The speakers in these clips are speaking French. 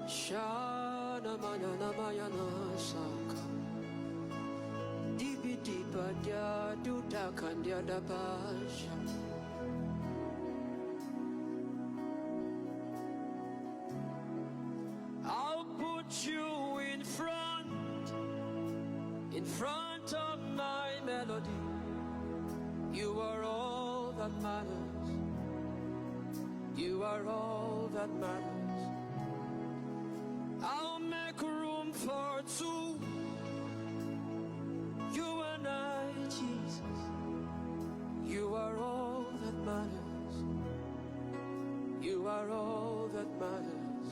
Shana Mayana Mayana Saka Dibi Diba Dia Duda Kandia Dabasha. I'll put you in front of my melody. You are all that matters. You are all that matters. I'll make room for two. You and I, Jesus. You are all that matters. You are all that matters.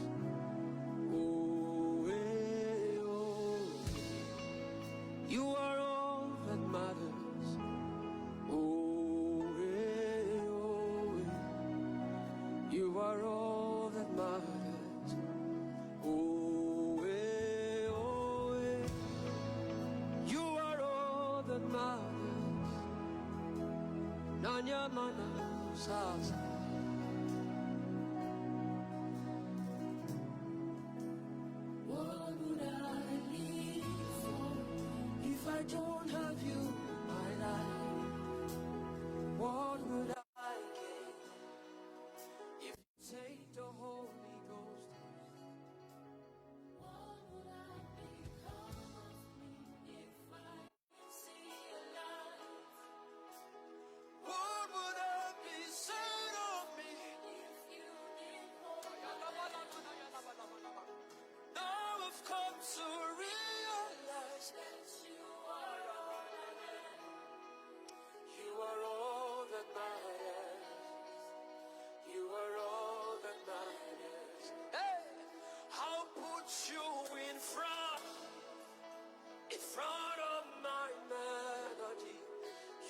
Oh, eh, oh. You are all that matters. Oh, eh, oh, eh. You are all that matters. Oh, eh, oh, eh. You are all that matters. Nanya mana sasa. What would I live for if I don't have you in my life? What would I gain if you take the Holy Ghost? What would I become of me if I didn't see a light? What would I be said of me if you didn't hold my hand? Now I've come to realize that you are all that matters. You are all that matters. You are all that matters. Hey, I'll put you in front of my melody.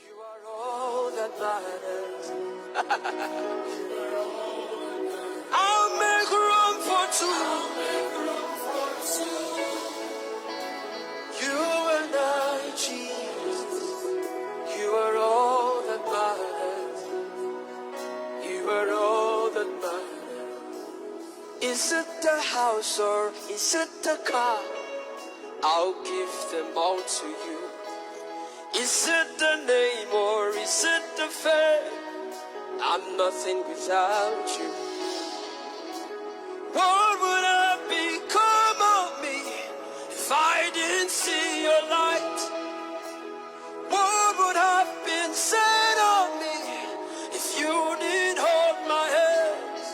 You are all that matters. I'll make room for two. You and I, Jesus. You are all that matters. You are all that matters. Is it the house or is it the car? I'll give them all to you. Is it the name or is it the fame? I'm nothing without you. What would I become of me if I didn't see your light? What would have been said of me if you didn't hold my hands?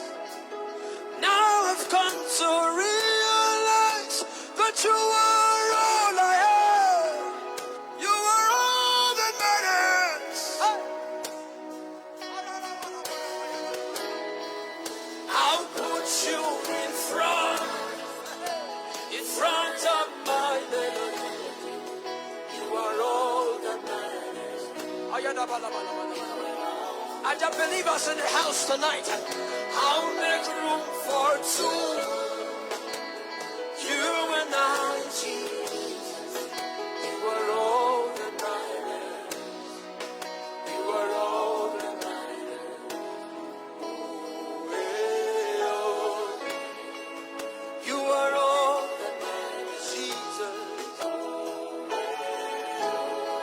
Now I've come to realize that you are all I have. You are all that matters. I'll put you in front of my melody. You are all that matters. I just believe us in the house tonight. I'll make room for two. You and I, Jesus. You are all that matters. You are all that matters. Oh, eh, oh. You are all that matters, Jesus.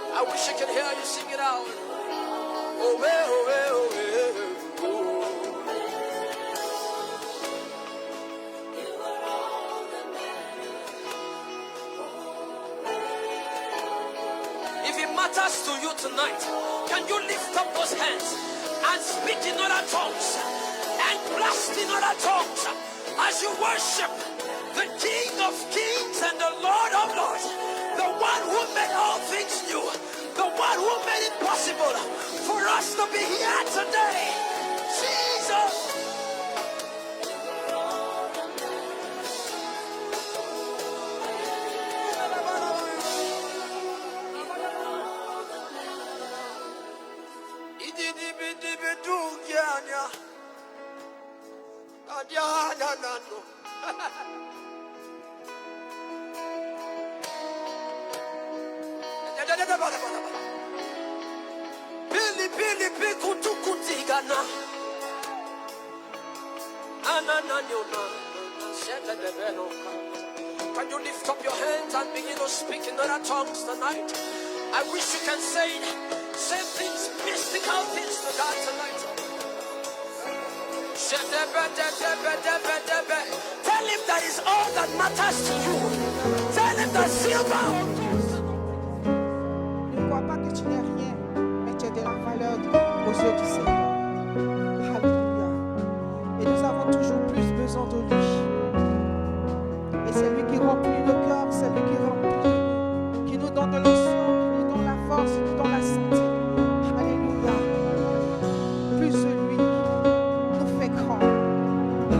I wish I could hear you sing it out. Oh, eh, oh, eh, oh, eh, oh. You are all that matters. If it matters to you tonight, can you lift up those hands and speak in other tongues and blast in other tongues as you worship the King of Kings and the Lord of Lords, the one who made all things new, the one who made it possible for us to be here today. Jesus. Billy, Billy, Bikutu Kutigana. Can you lift up your hands and begin to speak in other tongues tonight? I wish you can say it. Say things, mystical things to God tonight. Tell him that is all that matters to you. Tell him that silver. Ne crois pas que tu n'es rien, mais tu as de la valeur aux yeux du Seigneur. Alléluia. Et nous avons toujours plus besoin de lui. Et c'est lui qui remplit le cœur, c'est lui qui remplit, qui nous donne de l'onction, qui nous donne la force, qui nous donne la santé. Alléluia. Plus de lui nous fait grand.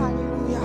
Alléluia.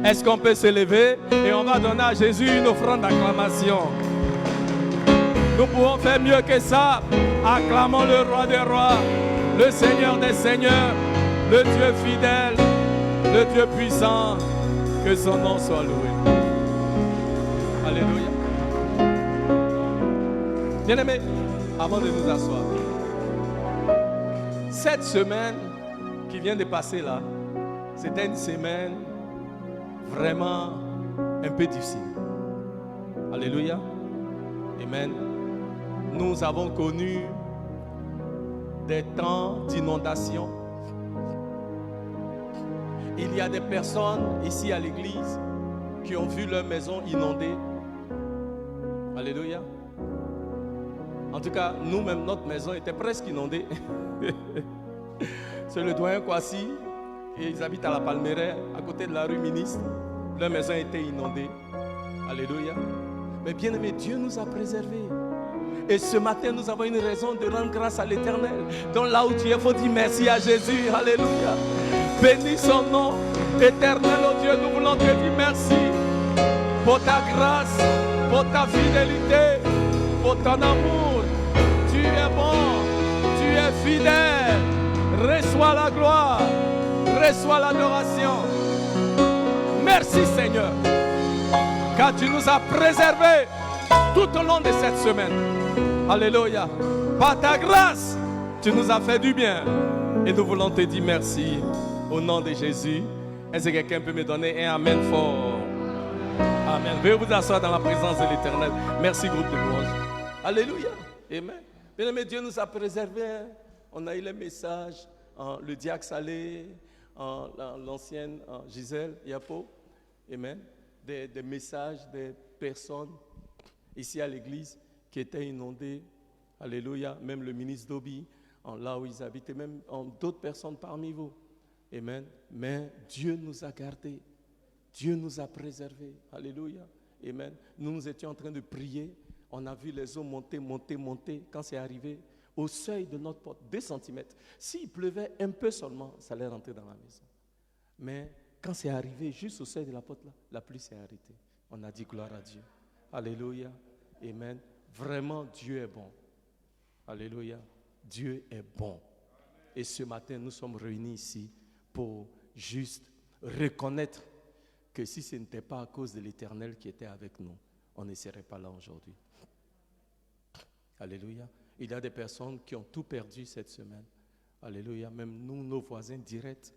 Est-ce qu'on peut se lever et on va donner à Jésus une offrande d'acclamation? Nous pouvons faire mieux que ça. Acclamons le roi des rois, le Seigneur des seigneurs, le Dieu fidèle, le Dieu puissant. Que son nom soit loué. Alléluia. Bien-aimés, avant de nous asseoir, cette semaine qui vient de passer là, c'était une semaine vraiment un peu difficile. Alléluia. Amen. Nous avons connu des temps d'inondation. Il y a des personnes ici à l'église qui ont vu leur maison inondée. Alléluia. En tout cas, nous-mêmes, notre maison était presque inondée. C'est le doyen Kwasi, et ils habitent à la Palmeraie, à côté de la rue Ministre. Leur maison était inondée. Alléluia. Mais bien aimé, Dieu nous a préservés. Et ce matin, nous avons une raison de rendre grâce à l'Éternel. Donc là où tu es, il faut dire merci à Jésus. Alléluia. Bénis son nom. Éternel, oh Dieu, nous voulons te dire merci pour ta grâce, pour ta fidélité, pour ton amour. Tu es bon, tu es fidèle. Reçois la gloire, reçois l'adoration. Merci Seigneur, car tu nous as préservés tout au long de cette semaine. Alléluia. Par ta grâce, tu nous as fait du bien. Et nous voulons te dire merci au nom de Jésus. Est-ce que quelqu'un peut me donner un amen fort? Amen. Veuillez vous asseoir dans la présence de l'Éternel. Merci groupe de louanges. Alléluia. Amen. Bien-aimé, Dieu nous a préservés. On a eu les messages, le diacre Salé, l'ancienne Gisèle Yapo. Amen. Des messages des personnes ici à l'église qui étaient inondées. Alléluia. Même le ministre d'Obi, là où ils habitaient, même d'autres personnes parmi vous. Amen. Mais Dieu nous a gardés. Dieu nous a préservés. Alléluia. Amen. Nous étions en train de prier. On a vu les eaux monter, monter, monter. Quand c'est arrivé au seuil de notre porte, 2 centimètres. S'il pleuvait un peu seulement, ça allait rentrer dans la maison. Mais quand c'est arrivé juste au seuil de la porte, là, la pluie s'est arrêtée. On a dit gloire à Dieu. Alléluia. Amen. Vraiment, Dieu est bon. Alléluia. Dieu est bon. Et ce matin, nous sommes réunis ici pour juste reconnaître que si ce n'était pas à cause de l'Éternel qui était avec nous, on ne serait pas là aujourd'hui. Alléluia. Il y a des personnes qui ont tout perdu cette semaine. Alléluia. Même nous, nos voisins directs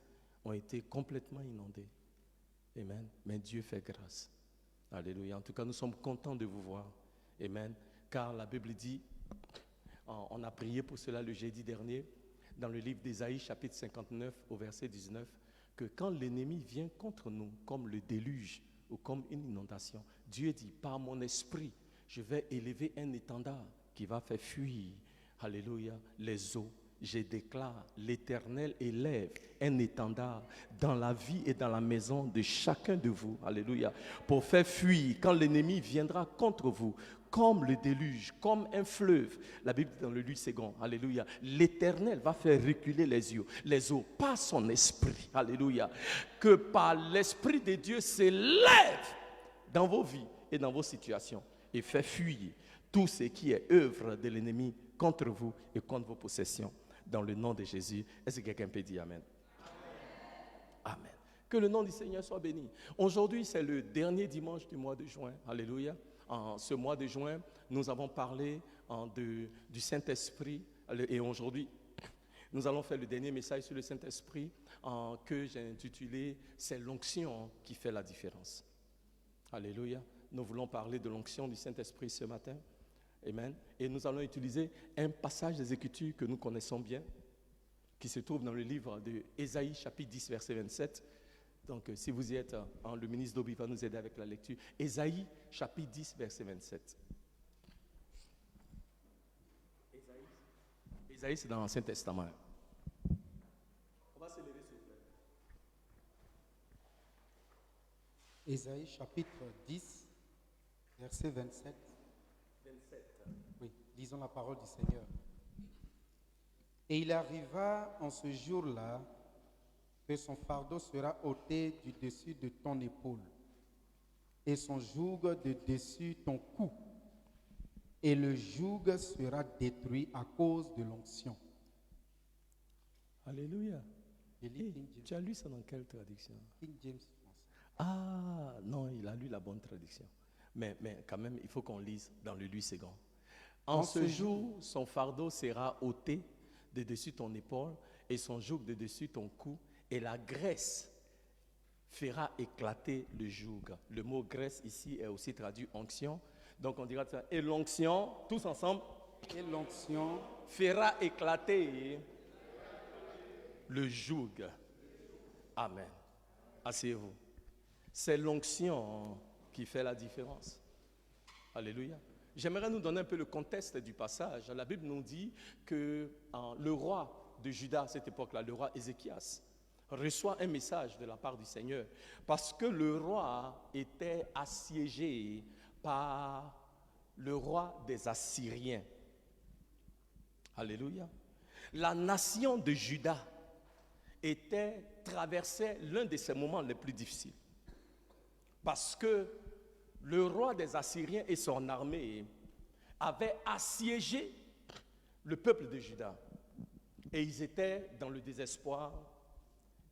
ont été complètement inondés. Amen. Mais Dieu fait grâce. Alléluia. En tout cas, nous sommes contents de vous voir. Amen. Car la Bible dit, on a prié pour cela le jeudi dernier, dans le livre d'Ésaïe, chapitre 59, au verset 19, que quand l'ennemi vient contre nous, comme le déluge ou comme une inondation, Dieu dit, par mon esprit, je vais élever un étendard qui va faire fuir, alléluia, les eaux. Je déclare, l'Éternel élève un étendard dans la vie et dans la maison de chacun de vous, alléluia, pour faire fuir quand l'ennemi viendra contre vous, comme le déluge, comme un fleuve. La Bible dit dans le livre second, alléluia, l'Éternel va faire reculer les eaux par son esprit, alléluia, que par l'esprit de Dieu s'élève dans vos vies et dans vos situations et fait fuir tout ce qui est œuvre de l'ennemi contre vous et contre vos possessions. Dans le nom de Jésus, est-ce que quelqu'un peut dire Amen? Amen. Que le nom du Seigneur soit béni. Aujourd'hui, c'est le dernier dimanche du mois de juin. Alléluia. En ce mois de juin, nous avons parlé du Saint-Esprit. Et aujourd'hui, nous allons faire le dernier message sur le Saint-Esprit que j'ai intitulé « C'est l'onction qui fait la différence ». Alléluia. Nous voulons parler de l'onction du Saint-Esprit ce matin. Amen. Et nous allons utiliser un passage des Écritures que nous connaissons bien, qui se trouve dans le livre de Ésaïe, chapitre 10, verset 27. Donc, si vous y êtes, le ministre d'Obi va nous aider avec la lecture. Ésaïe, chapitre 10, verset 27. Ésaïe, c'est dans l'Ancien Testament. On va se lever, s'il vous plaît. Ésaïe, chapitre 10, verset 27. Oui, lisons la parole du Seigneur. Et il arriva en ce jour-là que son fardeau sera ôté du dessus de ton épaule et son joug de dessus ton cou. Et le joug sera détruit à cause de l'onction. Alléluia. Je lis Hey, King James, tu as lu ça dans quelle traduction? King James français. Ah, non, il a lu la bonne traduction. Mais quand même, il faut qu'on lise dans le 8 secondes. En ce jour, son fardeau sera ôté de dessus ton épaule et son joug de dessus ton cou, et la graisse fera éclater le joug. Le mot graisse ici est aussi traduit onction. Donc on dira ça. Et l'onction, tous ensemble, Et l'onction fera éclater le joug. Amen. Asseyez-vous. C'est l'onction qui fait la différence. Alléluia. J'aimerais nous donner un peu le contexte du passage. La Bible nous dit que le roi de Juda à cette époque-là, le roi Ézéchias, reçoit un message de la part du Seigneur parce que le roi était assiégé par le roi des Assyriens. Alléluia. La nation de Juda traversait l'un de ses moments les plus difficiles parce que le roi des Assyriens et son armée avaient assiégé le peuple de Juda. Et ils étaient dans le désespoir,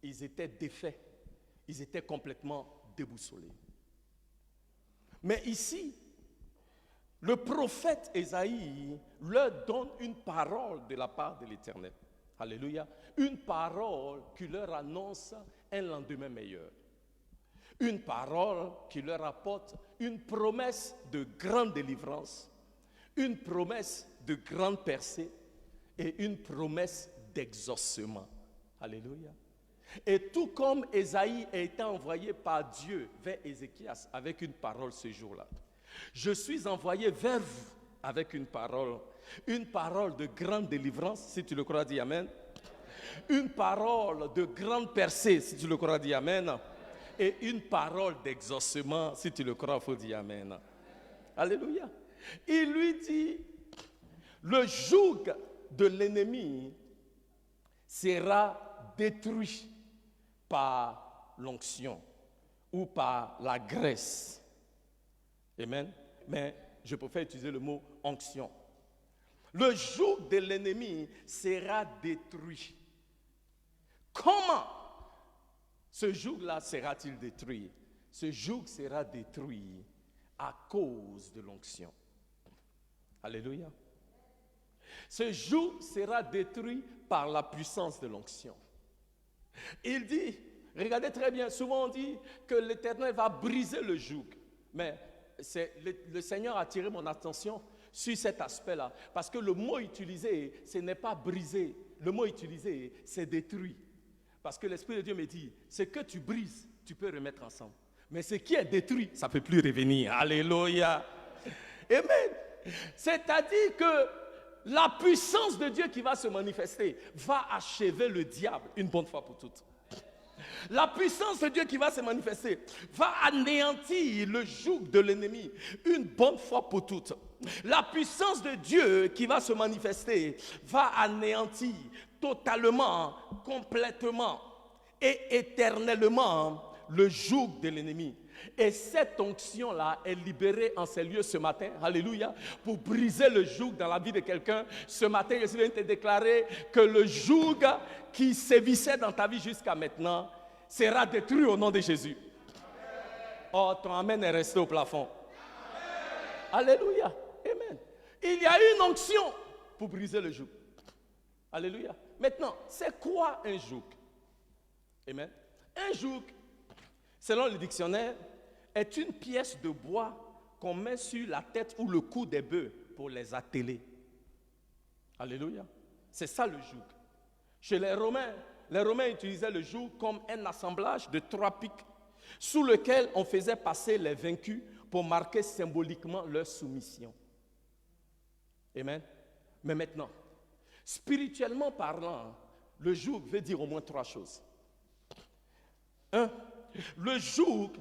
ils étaient défaits, ils étaient complètement déboussolés. Mais ici, le prophète Ésaïe leur donne une parole de la part de l'Éternel. Alléluia. Une parole qui leur annonce un lendemain meilleur. Une parole qui leur apporte une promesse de grande délivrance, une promesse de grande percée et une promesse d'exaucement. Alléluia. Et tout comme Ésaïe a été envoyé par Dieu vers Ézéchias avec une parole ce jour-là, je suis envoyé vers vous avec une parole de grande délivrance, si tu le crois, dis Amen. Une parole de grande percée, si tu le crois, dis Amen. Et une parole d'exaucement, si tu le crois, il faut dire Amen. Alléluia. Il lui dit, le joug de l'ennemi sera détruit par l'onction ou par la graisse. Amen. Mais je préfère utiliser le mot onction. Le joug de l'ennemi sera détruit. Comment ce joug-là sera-t-il détruit? Ce joug sera détruit à cause de l'onction. Alléluia. Ce joug sera détruit par la puissance de l'onction. Il dit, regardez très bien, souvent on dit que l'Éternel va briser le joug. Mais le Seigneur a attiré mon attention sur cet aspect-là. Parce que le mot utilisé, ce n'est pas briser. Le mot utilisé, c'est détruit. Parce que l'Esprit de Dieu me dit, ce que tu brises, tu peux remettre ensemble. Mais ce qui est détruit, ça ne peut plus revenir. Alléluia. Amen. C'est-à-dire que la puissance de Dieu qui va se manifester va achever le diable une bonne fois pour toutes. La puissance de Dieu qui va se manifester va anéantir le joug de l'ennemi une bonne fois pour toutes. La puissance de Dieu qui va se manifester va anéantir totalement, complètement et éternellement le joug de l'ennemi. Et cette onction-là est libérée en ces lieux ce matin, alléluia, pour briser le joug dans la vie de quelqu'un. Ce matin, je viens de te déclarer que le joug qui sévissait dans ta vie jusqu'à maintenant sera détruit au nom de Jésus. Oh, ton amen est resté au plafond. Alléluia, amen. Il y a une onction pour briser le joug. Alléluia. Maintenant, c'est quoi un joug? Amen. Un joug, selon le dictionnaire, est une pièce de bois qu'on met sur la tête ou le cou des bœufs pour les atteler. Alléluia. C'est ça le joug. Chez les Romains utilisaient le joug comme un assemblage de 3 pics sous lequel on faisait passer les vaincus pour marquer symboliquement leur soumission. Amen. Mais maintenant, spirituellement parlant, le joug veut dire au moins 3 choses. 1. Le joug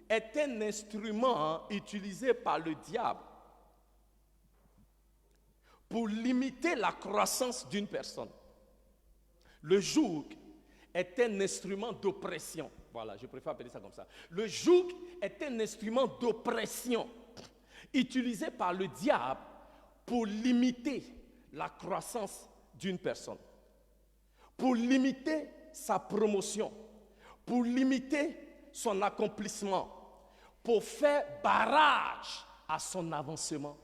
est un instrument utilisé par le diable pour limiter la croissance d'une personne. Le joug est un instrument d'oppression. Voilà, je préfère appeler ça comme ça. Le joug est un instrument d'oppression utilisé par le diable pour limiter la croissance d'une personne, pour limiter sa promotion, pour limiter son accomplissement, pour faire barrage à son avancement.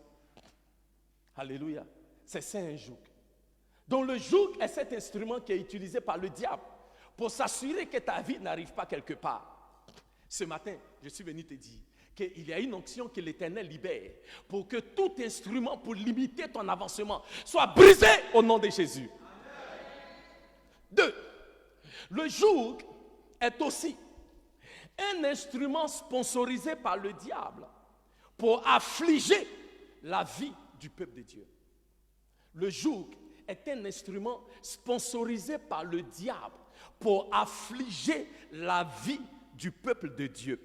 Alléluia. C'est ça un joug. Donc le joug est cet instrument qui est utilisé par le diable pour s'assurer que ta vie n'arrive pas quelque part. Ce matin, je suis venu te dire qu'il y a une onction que l'Éternel libère pour que tout instrument pour limiter ton avancement soit brisé au nom de Jésus. 2. Le joug est aussi un instrument sponsorisé par le diable pour affliger la vie du peuple de Dieu. Le joug est un instrument sponsorisé par le diable pour affliger la vie du peuple de Dieu.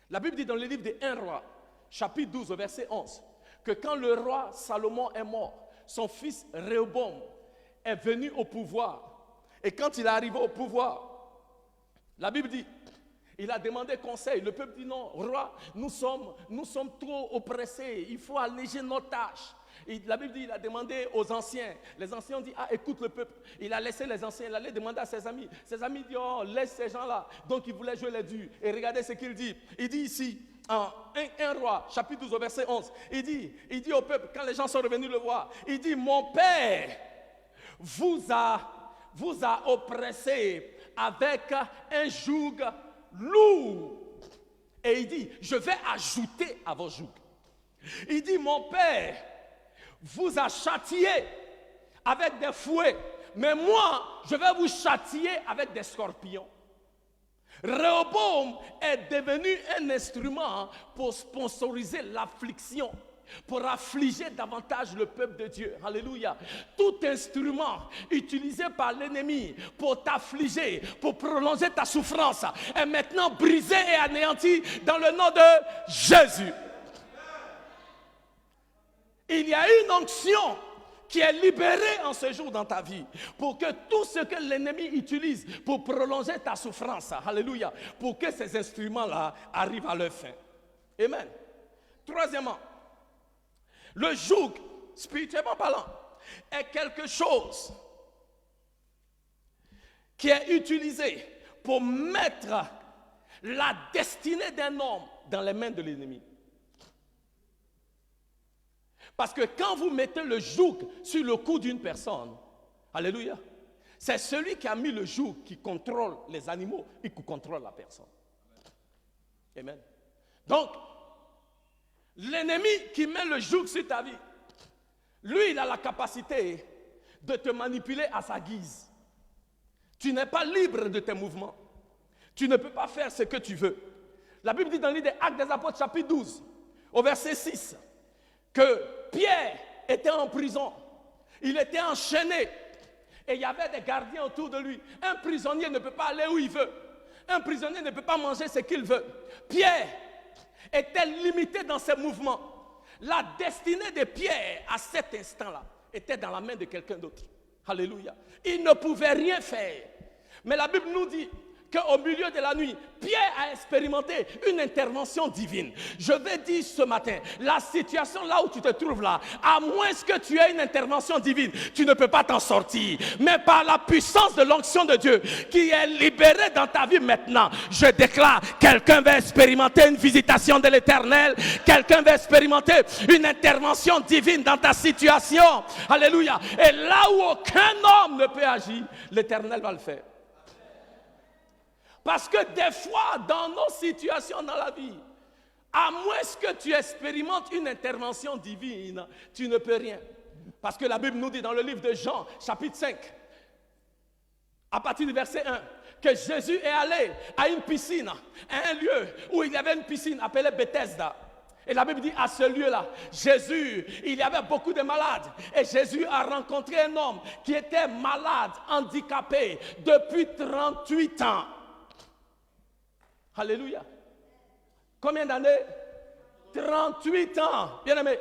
La Bible dit dans le livre de 1 Roi, chapitre 12, verset 11, que quand le roi Salomon est mort, son fils Rehoboam est venu au pouvoir. Et quand il est arrivé au pouvoir, la Bible dit, il a demandé conseil. Le peuple dit non, roi, nous sommes trop oppressés, il faut alléger nos tâches. Et la Bible dit, il a demandé aux anciens. Les anciens ont dit, ah, écoute le peuple. Il a laissé les anciens, il allait demander à ses amis. Ses amis disent, oh, laisse ces gens-là. Donc il voulait jouer les durs. Et regardez ce qu'il dit. Il dit ici, en 1 Roi, chapitre 12, verset 11, il dit au peuple, quand les gens sont revenus le voir, il dit, mon père vous a oppressé avec un joug lourd. Et il dit, je vais ajouter à vos jougs. Il dit, mon père vous a châtié avec des fouets, mais moi, je vais vous châtier avec des scorpions. Rehoboam est devenu un instrument pour sponsoriser l'affliction, pour affliger davantage le peuple de Dieu. Alléluia. Tout instrument utilisé par l'ennemi pour t'affliger, pour prolonger ta souffrance, est maintenant brisé et anéanti dans le nom de Jésus. Il y a une onction qui est libérée en ce jour dans ta vie pour que tout ce que l'ennemi utilise pour prolonger ta souffrance, alléluia, pour que ces instruments-là arrivent à leur fin. Amen. Troisièmement, le joug, spirituellement parlant, est quelque chose qui est utilisé pour mettre la destinée d'un homme dans les mains de l'ennemi. Parce que quand vous mettez le joug sur le cou d'une personne, alléluia, c'est celui qui a mis le joug qui contrôle les animaux et qui contrôle la personne. Amen. Donc, l'ennemi qui met le joug sur ta vie, lui, il a la capacité de te manipuler à sa guise. Tu n'es pas libre de tes mouvements. Tu ne peux pas faire ce que tu veux. La Bible dit dans le livre des Actes des Apôtres, chapitre 12, au verset 6, que Pierre était en prison, il était enchaîné et il y avait des gardiens autour de lui. Un prisonnier ne peut pas aller où il veut. Un prisonnier ne peut pas manger ce qu'il veut. Pierre était limité dans ses mouvements. La destinée de Pierre à cet instant-là était dans la main de quelqu'un d'autre. Alléluia. Il ne pouvait rien faire. Mais la Bible nous dit qu'au milieu de la nuit, Pierre a expérimenté une intervention divine. Je vais dire ce matin, la situation là où tu te trouves là, à moins que tu aies une intervention divine, tu ne peux pas t'en sortir. Mais par la puissance de l'onction de Dieu qui est libérée dans ta vie maintenant, je déclare, quelqu'un va expérimenter une visitation de l'Éternel, quelqu'un va expérimenter une intervention divine dans ta situation. Alléluia. Et là où aucun homme ne peut agir, l'Éternel va le faire. Parce que des fois, dans nos situations dans la vie, à moins que tu expérimentes une intervention divine, tu ne peux rien. Parce que la Bible nous dit dans le livre de Jean, chapitre 5, à partir du verset 1, que Jésus est allé à une piscine, à un lieu où il y avait une piscine appelée Bethesda. Et la Bible dit, à ce lieu-là, Jésus, il y avait beaucoup de malades. Et Jésus a rencontré un homme qui était malade, handicapé, depuis 38 ans. Alléluia. Combien d'années? 38 ans, bien aimé.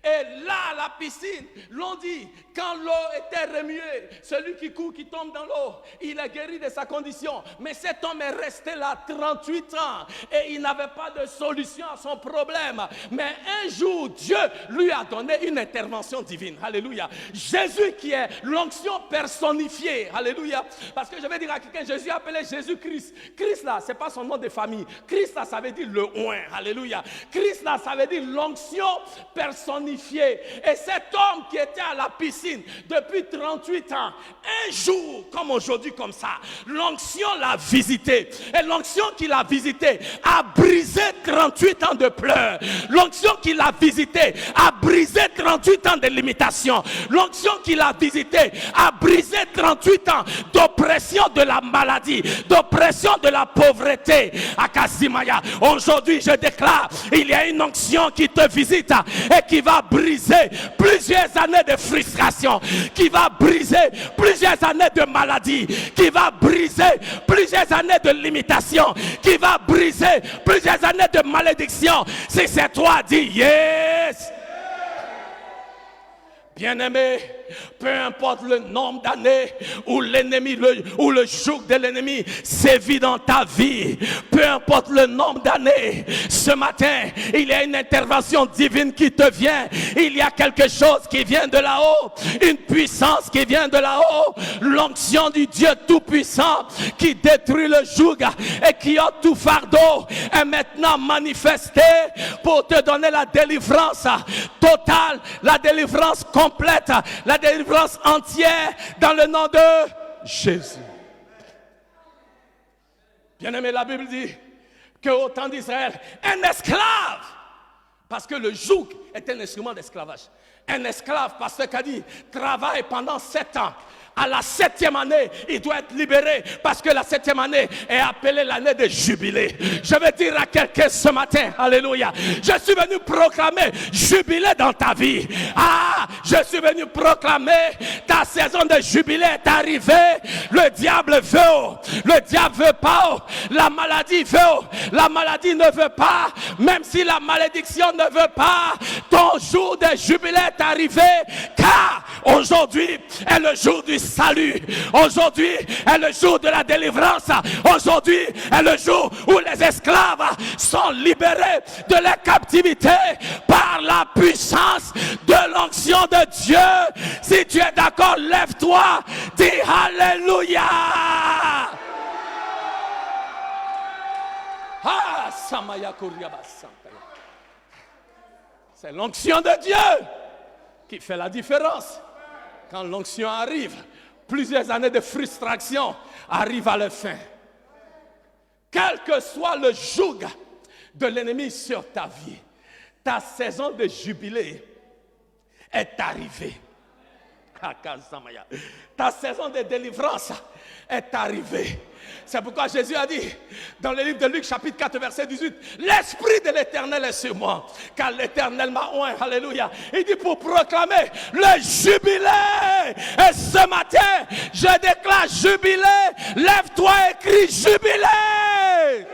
Et là, à la piscine, l'on dit, quand l'eau était remuée, celui qui court, qui tombe dans l'eau, il est guéri de sa condition. Mais cet homme est resté là 38 ans et il n'avait pas de solution à son problème. Mais un jour, Dieu lui a donné une intervention divine. Alléluia. Jésus qui est l'onction personnifiée. Alléluia. Parce que je vais dire à quelqu'un, Jésus appelé Jésus-Christ. Christ là, ce n'est pas son nom de famille. Christ là, ça veut dire le oint. Alléluia. Christ là, ça veut dire l'onction personnifiée. Et cet homme qui était à la piscine depuis 38 ans, un jour, comme aujourd'hui, comme ça, l'onction l'a visité. Et l'onction qui l'a visité a brisé 38 ans de pleurs. L'onction qui l'a visité a brisé 38 ans de limitations. L'onction qui l'a visité a brisé 38 ans d'oppression de la maladie, d'oppression de la pauvreté. Akasimaya, aujourd'hui je déclare, il y a une onction qui te visite et qui va briser plusieurs années de frustration, qui va briser plusieurs années de maladie, qui va briser plusieurs années de limitation, qui va briser plusieurs années de malédiction. Si c'est toi, dis yes. Bien-aimé, peu importe le nombre d'années où l'ennemi, où le joug de l'ennemi sévit dans ta vie, peu importe le nombre d'années, ce matin, il y a une intervention divine qui te vient. Il y a quelque chose qui vient de là-haut, une puissance qui vient de là-haut, l'onction du Dieu Tout-Puissant qui détruit le joug et qui ôte tout fardeau est maintenant manifesté pour te donner la délivrance totale, la délivrance complète, la délivrance entière dans le nom de Jésus. Bien-aimé, la Bible dit qu'au temps d'Israël, un esclave, parce que le joug est un instrument d'esclavage. Un esclave, pasteur Kadi, travaille pendant 7 ans. À la 7e année, il doit être libéré parce que la 7e année est appelée l'année de jubilé. Je vais dire à quelqu'un ce matin, alléluia, je suis venu proclamer jubilé dans ta vie. Ah, je suis venu proclamer ta saison de jubilé est arrivée. Le diable veut, le diable veut pas, la maladie veut, la maladie ne veut pas, même si la malédiction ne veut pas, ton jour de jubilé est arrivé, car aujourd'hui est le jour du salut. Aujourd'hui est le jour de la délivrance. Aujourd'hui est le jour où les esclaves sont libérés de la captivité par la puissance de l'onction de Dieu. Si tu es d'accord, lève-toi, dis Alléluia. Ah, Samaya Kuriaba Santaya. C'est l'onction de Dieu qui fait la différence. Quand l'onction arrive, plusieurs années de frustration arrivent à leur fin. Quel que soit le joug de l'ennemi sur ta vie, ta saison de jubilé est arrivée. Ta saison de délivrance est arrivée. C'est pourquoi Jésus a dit dans le livre de Luc chapitre 4 verset 18, l'Esprit de l'Éternel est sur moi, car l'Éternel m'a oint. Alléluia. Il dit pour proclamer le jubilé. Et ce matin, je déclare jubilé. Lève-toi et crie jubilé.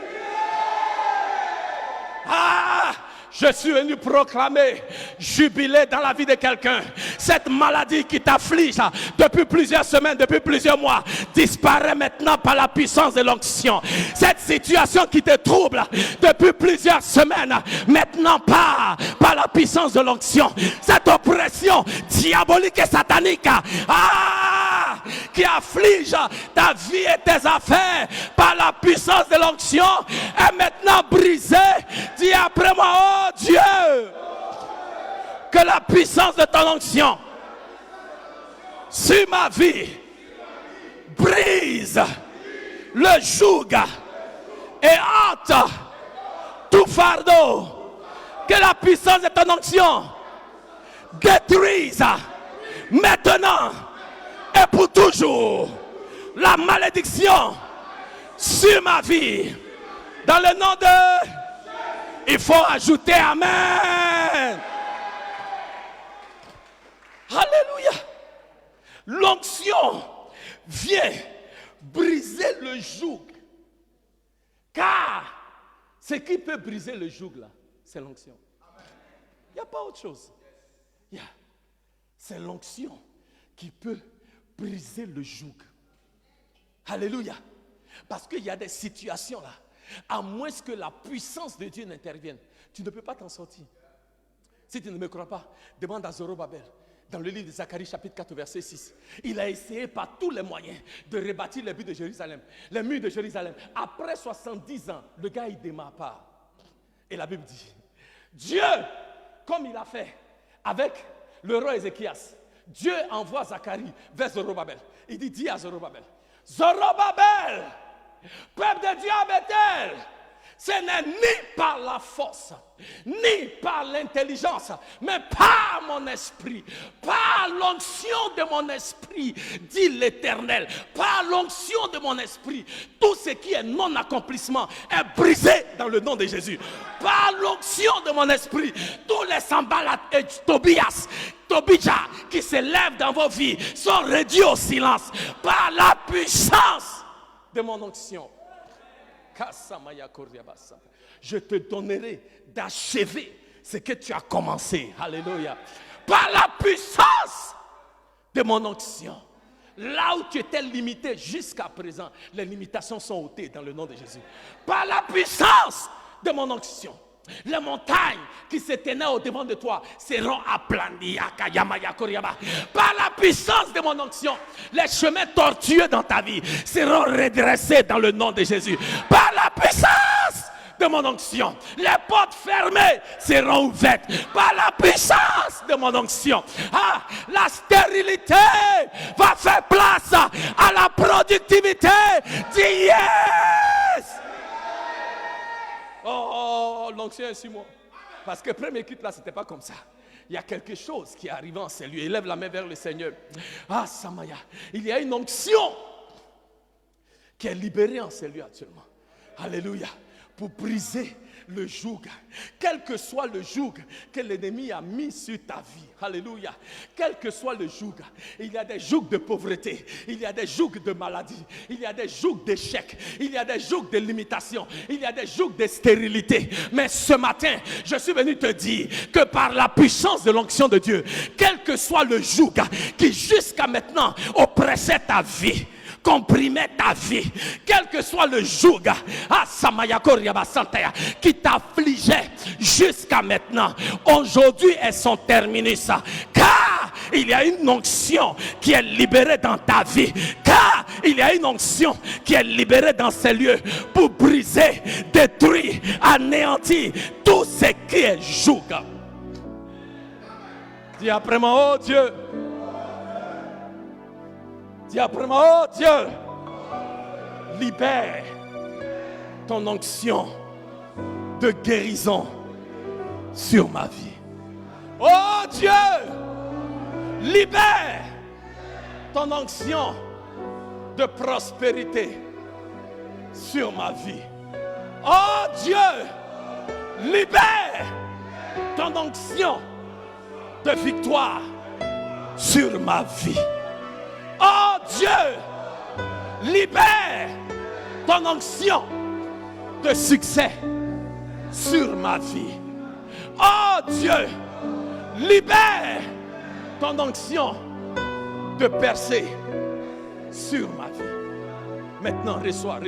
Ah! Je suis venu proclamer jubilé dans la vie de quelqu'un. Cette maladie qui t'afflige depuis plusieurs semaines, depuis plusieurs mois, disparaît maintenant par la puissance de l'onction. Cette situation qui te trouble depuis plusieurs semaines, maintenant part par la puissance de l'onction. Cette oppression diabolique et satanique qui afflige ta vie et tes affaires par la puissance de l'onction est maintenant brisée. Dis après moi, oh Dieu, que la puissance de ton onction sur ma vie brise le joug et ôte tout fardeau. Que la puissance de ton onction détruise maintenant et pour toujours la malédiction sur ma vie. Dans le nom de... Il faut ajouter Amen. Alléluia. L'onction vient briser le joug. Car ce qui peut briser le joug là, c'est l'onction. Il n'y a pas autre chose. Yeah. C'est l'onction qui peut briser le joug. Alléluia. Parce qu'il y a des situations là, à moins que la puissance de Dieu n'intervienne, tu ne peux pas t'en sortir. Si tu ne me crois pas, demande à Zorobabel. Dans le livre de Zacharie chapitre 4 verset 6, il a essayé par tous les moyens de rebâtir les murs de Jérusalem. Les murs de Jérusalem. Après 70 ans, le gars il démarre pas. Et la Bible dit, Dieu, comme il a fait avec le roi Ézéchias, Dieu envoie Zacharie vers Zorobabel. Il dit, dis à Zorobabel, Zorobabel, peuple de Dieu à Bethel, ce n'est ni par la force, ni par l'intelligence, mais par mon esprit, par l'onction de mon esprit, dit l'Éternel, par l'onction de mon esprit, tout ce qui est non-accomplissement est brisé dans le nom de Jésus. Par l'onction de mon esprit, tous les Sambalat et Tobija qui se lèvent dans vos vies sont réduits au silence par la puissance de mon onction. Je te donnerai d'achever ce que tu as commencé. Alléluia. Par la puissance de mon onction. Là où tu étais limité jusqu'à présent, les limitations sont ôtées dans le nom de Jésus. Par la puissance de mon onction. Les montagnes qui se tenaient au devant de toi seront aplanies. Par la puissance de mon onction, les chemins tortueux dans ta vie seront redressés dans le nom de Jésus. Par la puissance de mon onction, les portes fermées seront ouvertes. Par la puissance de mon onction, la stérilité va faire place à la productivité. Dis yes! Oh, l'onction est sur moi. Parce que premier culte là, c'était pas comme ça. Il y a quelque chose qui est arrivé en ces lieux. Élève la main vers le Seigneur. Ah, Samaya. Il y a une onction qui est libérée en ces lieux actuellement. Alléluia. Pour briser le joug. Quel que soit le joug que l'ennemi a mis sur ta vie. Alléluia. Quel que soit le joug. Il y a des jougs de pauvreté. Il y a des jougs de maladie. Il y a des jougs d'échec. Il y a des jougs de limitation. Il y a des jougs de stérilité. Mais ce matin, je suis venu te dire que par la puissance de l'onction de Dieu, quel que soit le joug qui jusqu'à maintenant oppressait ta vie, comprimait ta vie, quel que soit le joug qui t'affligeait jusqu'à maintenant, aujourd'hui est son terminus, car il y a une onction qui est libérée dans ta vie, car il y a une onction qui est libérée dans ces lieux pour briser, détruire, anéantir tout ce qui est joug. Dis après moi, oh Dieu. Dis après moi, oh Dieu, libère ton onction de guérison sur ma vie. Oh Dieu, libère ton onction de prospérité sur ma vie. Oh Dieu, libère ton onction de victoire sur ma vie. Oh Dieu, libère ton onction de succès sur ma vie. Oh Dieu, libère ton onction de percée sur ma vie. Maintenant, reçois,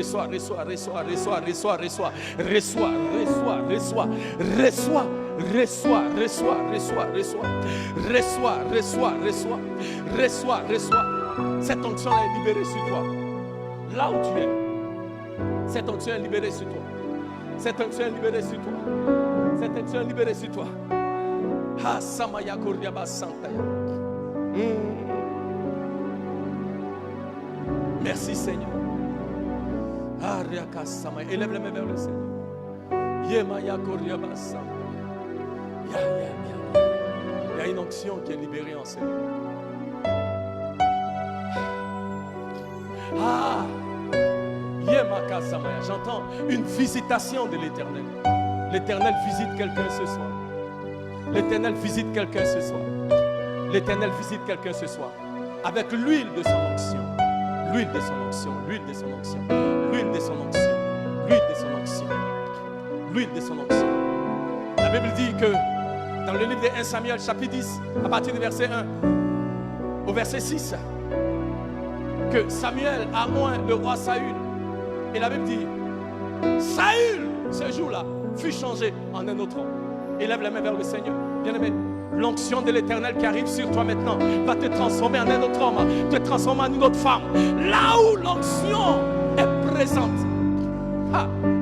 cette onction est libérée sur toi. Là où tu es, cette onction est libérée sur toi. Cette onction est libérée sur toi. Cette onction est libérée sur toi. Ah, Samaya Koryaba Santaya. Merci Seigneur. Ah, Riaka Samaya. Élève les mains vers le Seigneur. Yemaya Koryaba Santaya. Il y a une onction qui est libérée en Seigneur. Ah, j'entends une visitation de l'Éternel. L'Éternel visite quelqu'un ce soir. L'Éternel visite quelqu'un ce soir. L'Éternel visite quelqu'un ce soir. Avec l'huile de son onction. L'huile de son onction. L'huile de son onction. L'huile de son onction. L'huile de son onction. L'huile de son onction. La Bible dit que dans le livre de 1 Samuel, chapitre 10, à partir du verset 1 au verset 6, que Samuel a oint le roi Saül. Et la Bible dit, Saül, ce jour-là, fut changé en un autre homme. Élève la main vers le Seigneur. Bien-aimé, l'onction de l'Éternel qui arrive sur toi maintenant va te transformer en un autre homme, te transformer en une autre femme. Là où l'onction est présente,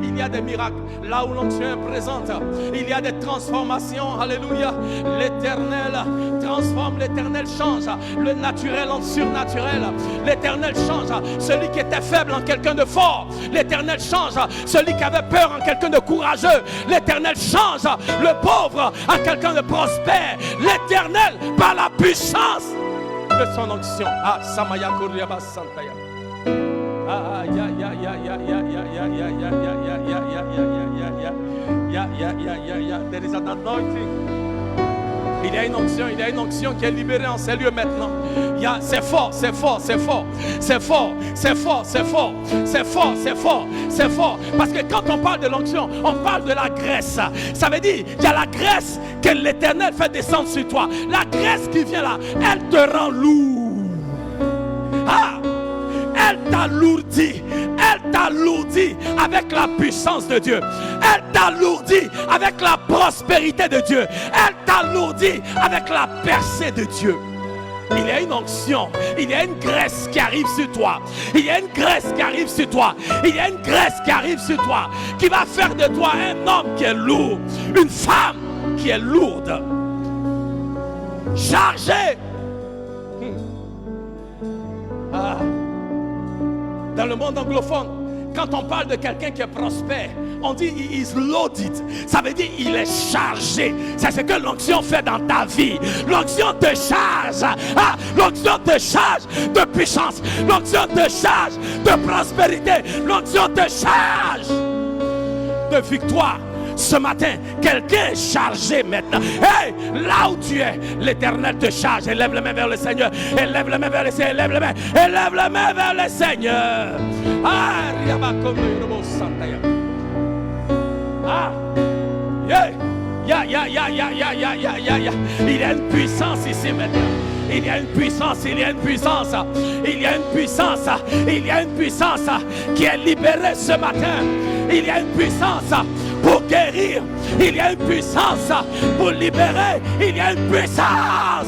il y a des miracles. Là où l'onction est présente, il y a des transformations. Alléluia. L'Éternel transforme, l'Éternel change le naturel en surnaturel. L'Éternel change celui qui était faible en quelqu'un de fort. L'Éternel change celui qui avait peur en quelqu'un de courageux. L'Éternel change le pauvre en quelqu'un de prospère. L'Éternel, par la puissance de son onction. Samaya Kuriaba Santaya. There is an anointing. Il y a une onction qui est libérée en ces lieux maintenant. C'est fort. Parce que quand on parle de l'onction, on parle de la graisse. Ça veut dire, il y a la graisse que l'Éternel fait descendre sur toi. La graisse qui vient là, elle te rend lourd. Elle t'alourdit avec la puissance de Dieu. Elle t'alourdit avec la prospérité de Dieu. Elle t'alourdit avec la percée de Dieu. Il y a une onction, il y a une graisse qui arrive sur toi. Il y a une graisse qui arrive sur toi. Il y a une graisse qui arrive sur toi qui va faire de toi un homme qui est lourd, une femme qui est lourde, chargée. Dans le monde anglophone, quand on parle de quelqu'un qui est prospère, on dit he is loaded. Ça veut dire il est chargé. C'est ce que l'onction fait dans ta vie. L'onction te charge. L'onction te charge de puissance. L'onction te charge de prospérité. L'onction te charge de victoire. Ce matin, quelqu'un est chargé maintenant. Hey, là où tu es, l'Éternel te charge. Élève les mains vers le Seigneur. Élève les mains vers le Seigneur. Élève les mains. Élève les mains vers le Seigneur. Il y a une puissance ici maintenant. Il y a une puissance, il y a une puissance, il y a une puissance, il y a une puissance qui est libérée ce matin. Il y a une puissance pour guérir, il y a une puissance pour libérer, il y a une puissance.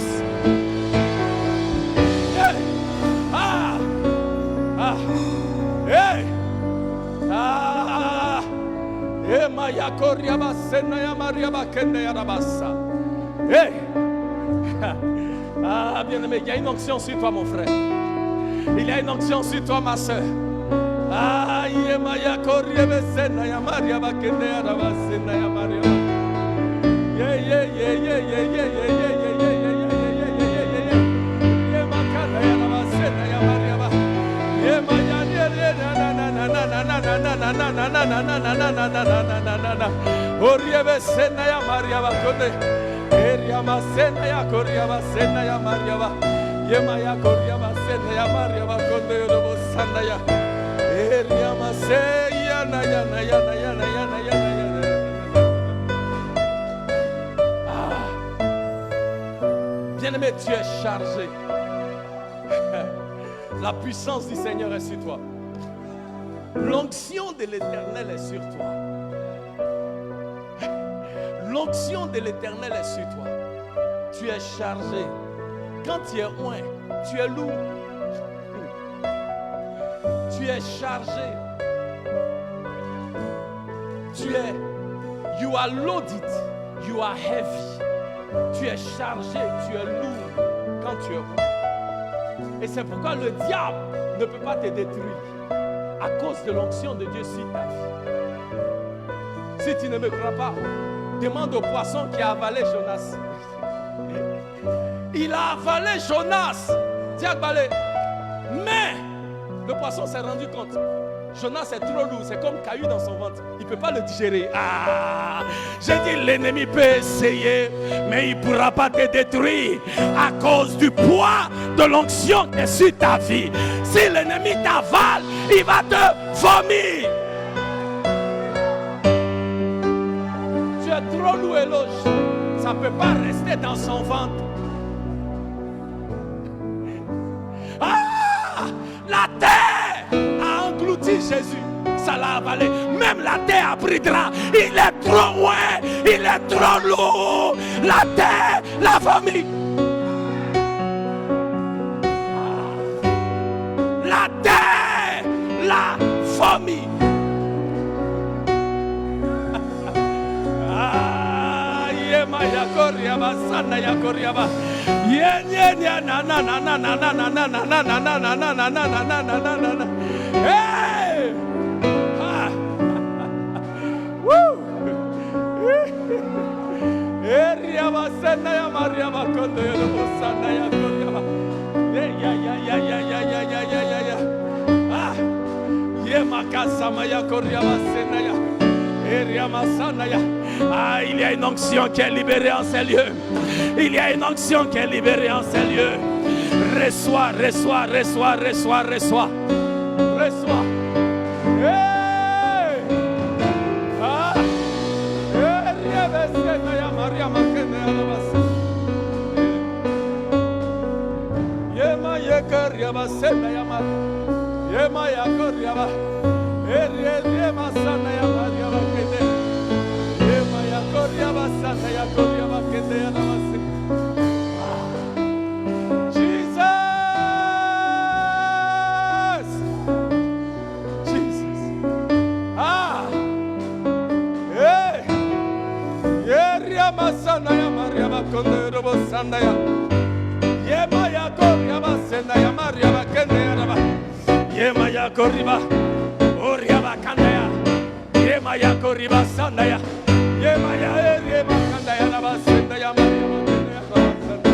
Bien-aimé, il y a une onction sur toi, mon frère. Il y a une onction sur toi, ma soeur. Bien-aimé, tu es chargé. La puissance du Seigneur est sur toi. L'onction de l'Éternel est sur toi. L'onction de l'Éternel est sur toi. Tu es chargé. Quand tu es oint, tu es lourd. Tu es chargé. You are loaded. You are heavy. Tu es chargé, tu es lourd quand tu es oint. Et c'est pourquoi le diable ne peut pas te détruire à cause de l'onction de Dieu sur ta vie. Si tu ne me crois pas, demande au poisson qui a avalé Jonas. Il a avalé Jonas. Diabalé. Mais le poisson s'est rendu compte. Jonas est trop lourd, c'est comme caillou dans son ventre. Il ne peut pas le digérer. J'ai dit l'ennemi peut essayer, mais il ne pourra pas te détruire à cause du poids de l'onction qui est sur ta vie. Si l'ennemi t'avale, il va te vomir. Tu es trop lourd, éloge. ça ne peut pas rester dans son ventre. Ah, la terre a englouti Jésus. Ça l'a avalé. Même la terre a pris drap. Il est trop loin. Il est trop lourd. La terre, la famille. La terre, la famille. Yema ya koriaba sana ya koriaba. Yenye na na na na na na na na na na na na na na na na na na na. Hey! Woo! Eriaba sana ya mariaba kondo ya sana ya koriaba. Ya. Ah! Yema kasama ya koriaba sana ya. Ah, il y a une onction qui est libérée en ces lieux. Il y a une onction qui est libérée en ces lieux. Reçois. Hey! Ah! Jesus. Ah. Hey. Yeria masana ya Maria bakonde robo sanda ya. Yema ya koria basena ya Maria bakende ya raba. Yema ya koriba. Oria bakanda ya. Yema ya koriba sanda ya. Yema ya yema kanda ya raba senda ya Maria bakende ya raba sanda.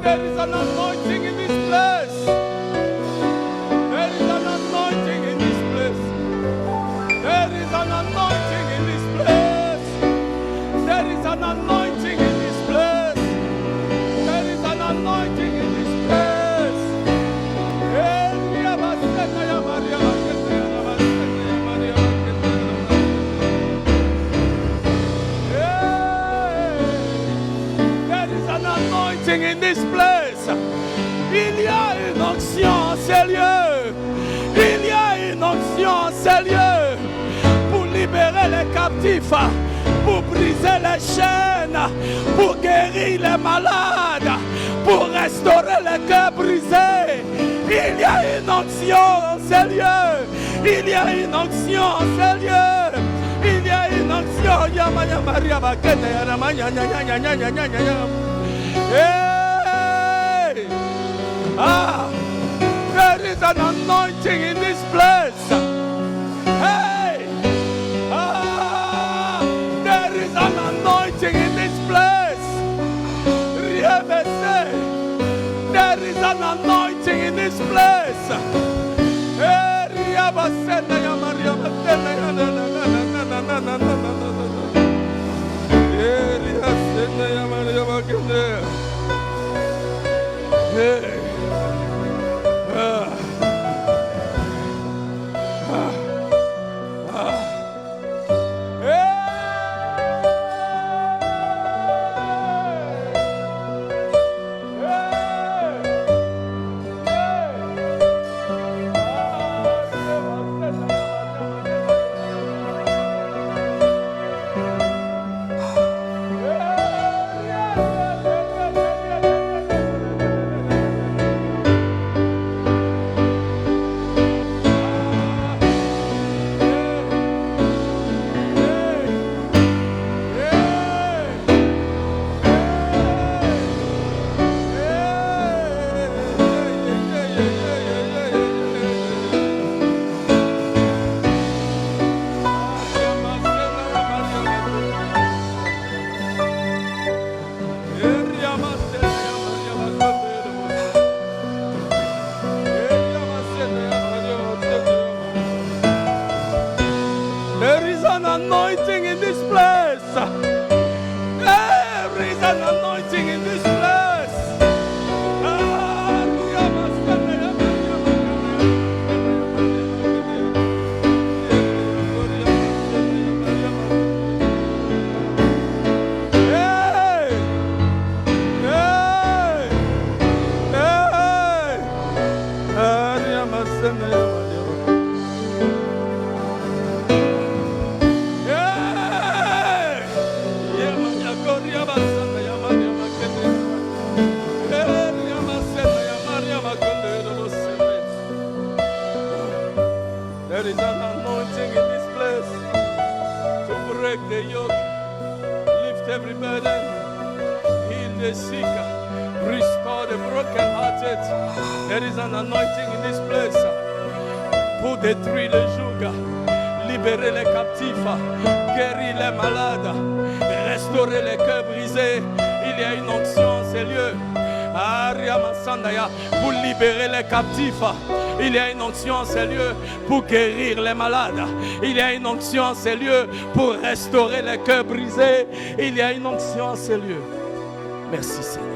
There is an anointing in this place. There is an anointing in this place. There is an anointing in this place. There is an anointing in this place. There is an anointing in this place. There is an anointing in this place. Il y a une onction en ces lieux. Il y a une onction en ces lieux pour libérer les captifs, pour briser les chaînes, pour guérir les malades, pour restaurer les cœurs brisés. Il y a une onction en ces lieux. Il y a une onction en ces lieux. Il y a une onction. Yamaya Maria Bakene Yaramanya nya nya nya nya nya nya nya. Hey! Ah! There is an anointing in this place. Hey! Ah! There is an anointing in this place. Riebese. There is an anointing in this place. Hey! Riabasena ya Maria Bakene ya na na na na na na na na na. Hey! Riabasena ya Maria Bakene. Hey! There is an anointing in this place to break the yoke, lift every burden, heal the sick, restore the brokenhearted. There is an anointing in this place pour détruire les jougs, libérer les captifs, guérir les malades, restaurer les cœurs brisés. Il y a une onction en ces lieux. Pour libérer les captifs. Il y a une onction en ces lieux pour guérir les malades. Il y a une onction en ces lieux pour restaurer les cœurs brisés. Il y a une onction en ces lieux. Merci Seigneur.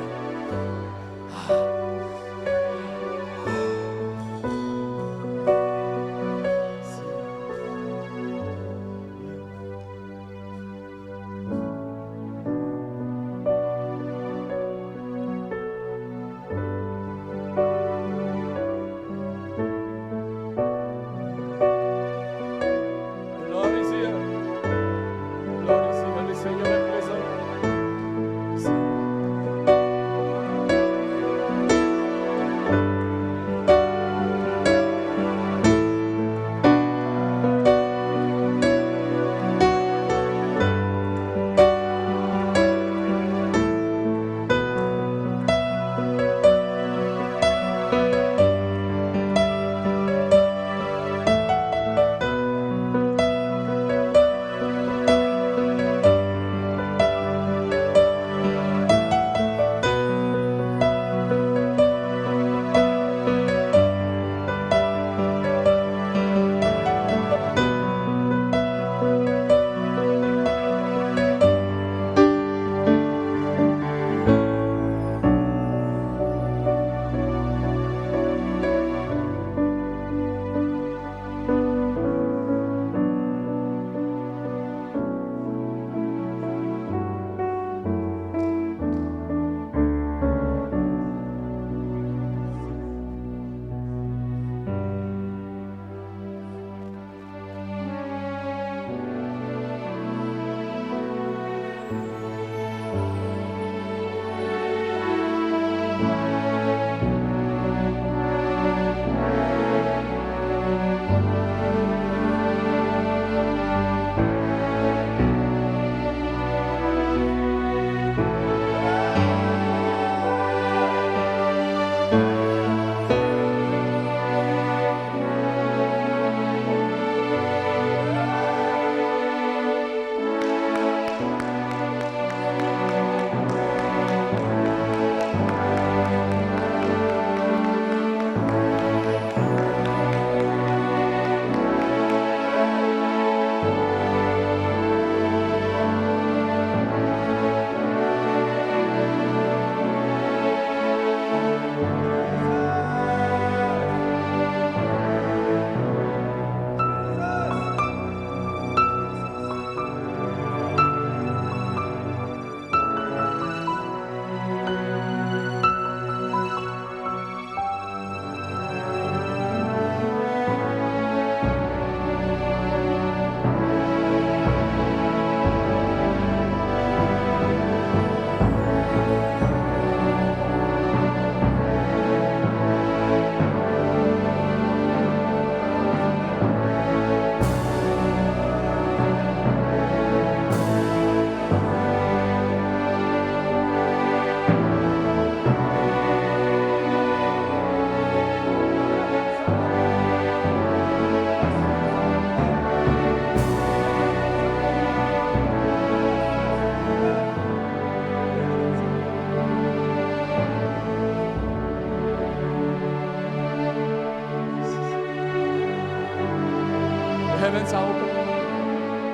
heavens are open.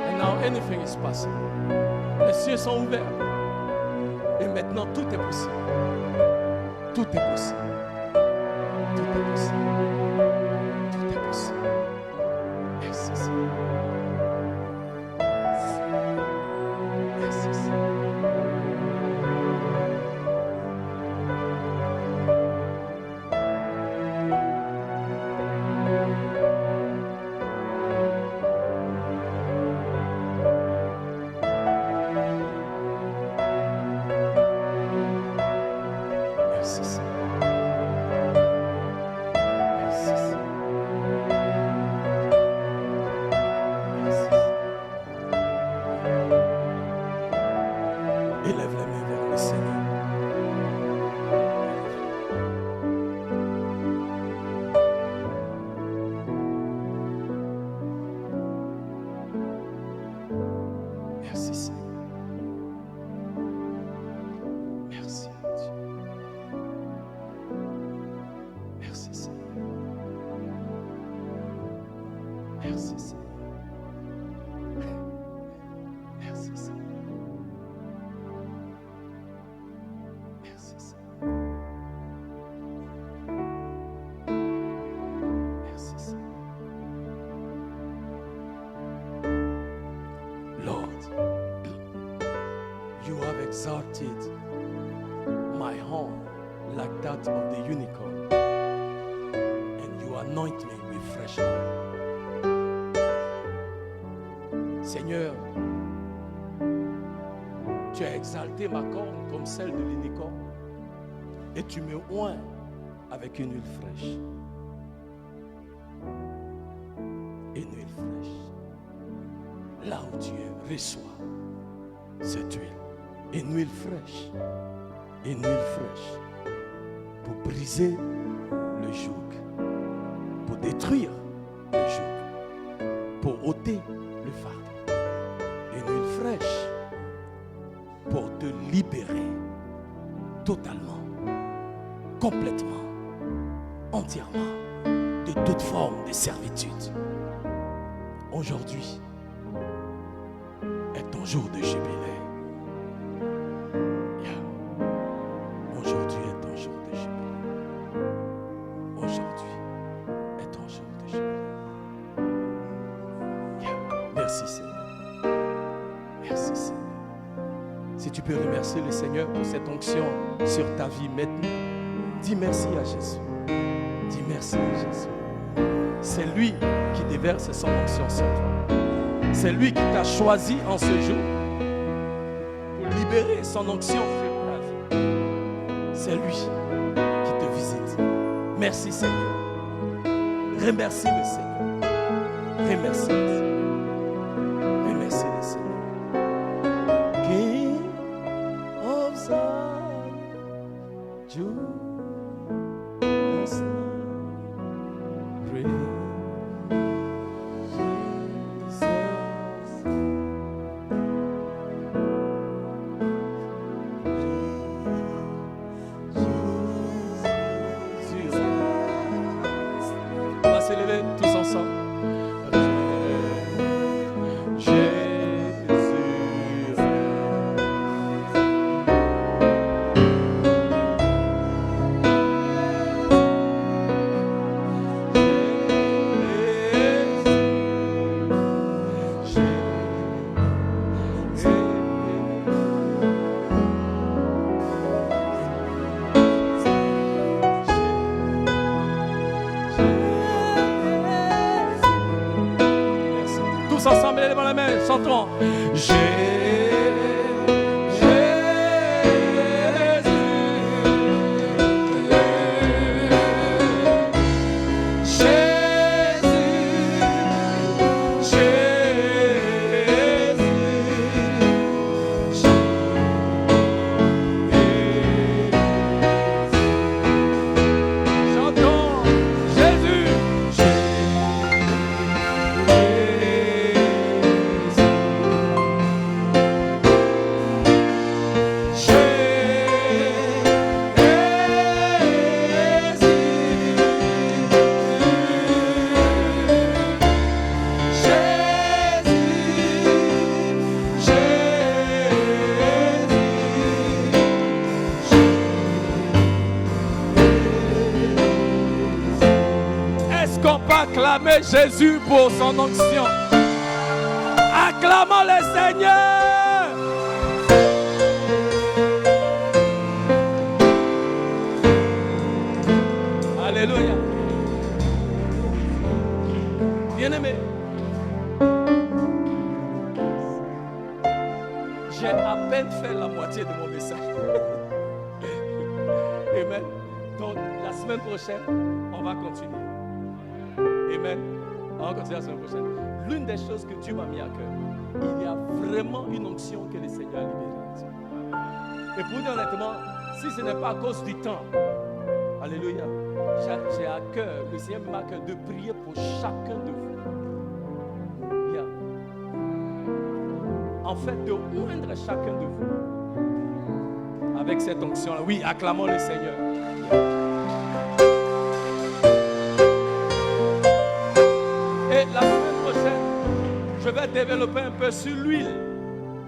And now anything is possible. Les cieux sont ouverts. Et maintenant tout est possible. Tout est possible. Tout est possible. Tout est possible. Merci Seigneur. Merci Seigneur. Merci Seigneur. Merci Seigneur. Merci Seigneur. Merci Seigneur. Merci Seigneur. Lord, you have exalted my horn like that of the unicorn, and you anoint me with fresh oil. Seigneur, tu as exalté ma corne comme celle de l'unicorne et tu me oins avec une huile fraîche. Une huile fraîche. Là où tu es, reçois cette huile. Une huile fraîche. Une huile fraîche. Pour briser le joug. Pour détruire le joug. Pour ôter le fardeau. Une huile fraîche. Pour te libérer totalement, complètement, entièrement de toute forme de servitude. Aujourd'hui est ton jour de jubilé. Yeah. Aujourd'hui est ton jour de jubilé. Aujourd'hui est ton jour de jubilé. Yeah. Merci Seigneur. Merci Seigneur. Si tu peux remercier le Seigneur pour cette onction sur ta vie maintenant, dis merci à Jésus. Dis merci à Jésus. C'est lui qui déverse son onction sur toi. C'est lui qui t'a choisi en ce jour pour libérer son onction sur ta vie. C'est lui qui te visite. Merci Seigneur. Remercie le Seigneur. Remercie le Seigneur. Remercie le Seigneur. King of Zion, Judas, reign. On va s'élever tous ensemble. Tous ensemble, levez la main, chantons. Est-ce qu'on peut acclamer Jésus pour son onction? Acclamons le Seigneur. Alléluia. Bien-aimé, j'ai à peine fait la moitié de mon message. Amen. Donc, la semaine prochaine, on va continuer. Amen. On va continuer la semaine prochaine. L'une des choses que Dieu m'a mis à cœur, il y a vraiment une onction que le Seigneur a libérée. Et pour dire honnêtement, si ce n'est pas à cause du temps, alléluia, j'ai à cœur, le Seigneur m'a à cœur de prier pour chacun de vous. Yeah. En fait, de oindre chacun de vous avec cette onction-là. Oui, acclamons le Seigneur. Et la semaine prochaine, développer un peu sur l'huile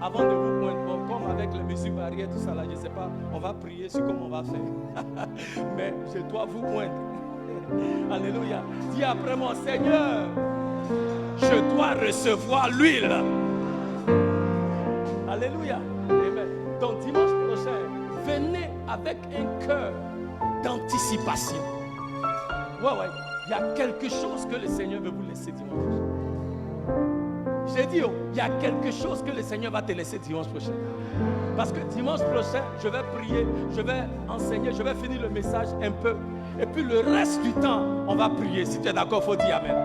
avant de vous poindre. Bon, comme avec les mesures barrières, tout ça là, je ne sais pas, on va prier sur comment on va faire. Mais je dois vous poindre. Alléluia. Dis après moi, Seigneur, je dois recevoir l'huile. Alléluia. Amen. Donc dimanche prochain, venez avec un cœur d'anticipation. Ouais. Il y a quelque chose que le Seigneur veut vous laisser dimanche prochain. J'ai dit, il y a quelque chose que le Seigneur va te laisser dimanche prochain. Parce que dimanche prochain, je vais prier, je vais enseigner, je vais finir le message un peu. Et puis le reste du temps, on va prier. Si tu es d'accord, il faut dire Amen.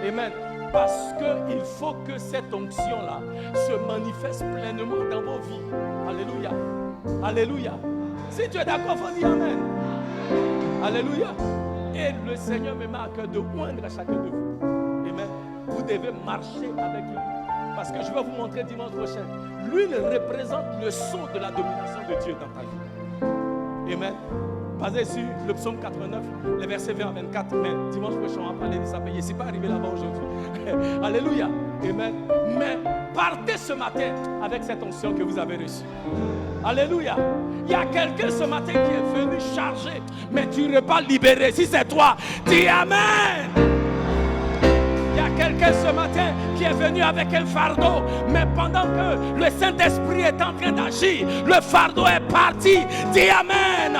Amen. Parce qu'il faut que cette onction-là se manifeste pleinement dans vos vies. Alléluia. Alléluia. Si tu es d'accord, il faut dire Amen. Alléluia. Et le Seigneur me met à cœur de oindre à chacun de vous. Amen. Vous devez marcher avec lui. Parce que je vais vous montrer dimanche prochain. L'huile représente le son de la domination de Dieu dans ta vie. Amen. Basé sur le psaume 89, les versets 20 à 24. Mais dimanche prochain, on va parler de ça. Mais je ne suis pas arrivé là-bas aujourd'hui. Alléluia. Amen. Mais partez ce matin avec cette onction que vous avez reçue. Alléluia. Il y a quelqu'un ce matin qui est venu charger, mais tu ne seras pas libéré. Si c'est toi, dis Amen. Il y a quelqu'un ce matin qui est venu avec un fardeau, mais pendant que le Saint-Esprit est en train d'agir, le fardeau est parti. Dis Amen.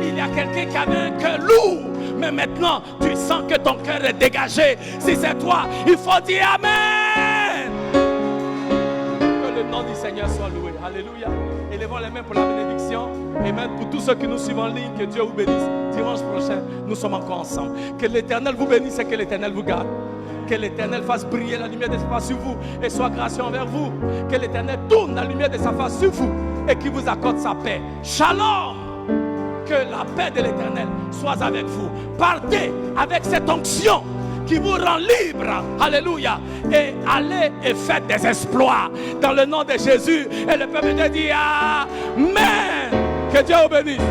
Il y a quelqu'un qui avait un cœur lourd, mais maintenant tu sens que ton cœur est dégagé. Si c'est toi, il faut dire Amen. Que le nom du Seigneur soit loué. Alléluia. Élevons les mains pour la bénédiction. Amen. Pour tous ceux qui nous suivent en ligne, que Dieu vous bénisse. Dimanche prochain, nous sommes encore ensemble. Que l'Éternel vous bénisse et que l'Éternel vous garde. Que l'Éternel fasse briller la lumière de sa face sur vous et soit gracieux envers vous. Que l'Éternel tourne la lumière de sa face sur vous et qu'il vous accorde sa paix. Shalom. Que la paix de l'Éternel soit avec vous. Partez avec cette onction qui vous rend libre. Alléluia. Et allez et faites des exploits dans le nom de Jésus. Et le peuple de dit Amen. Que Dieu vous bénisse.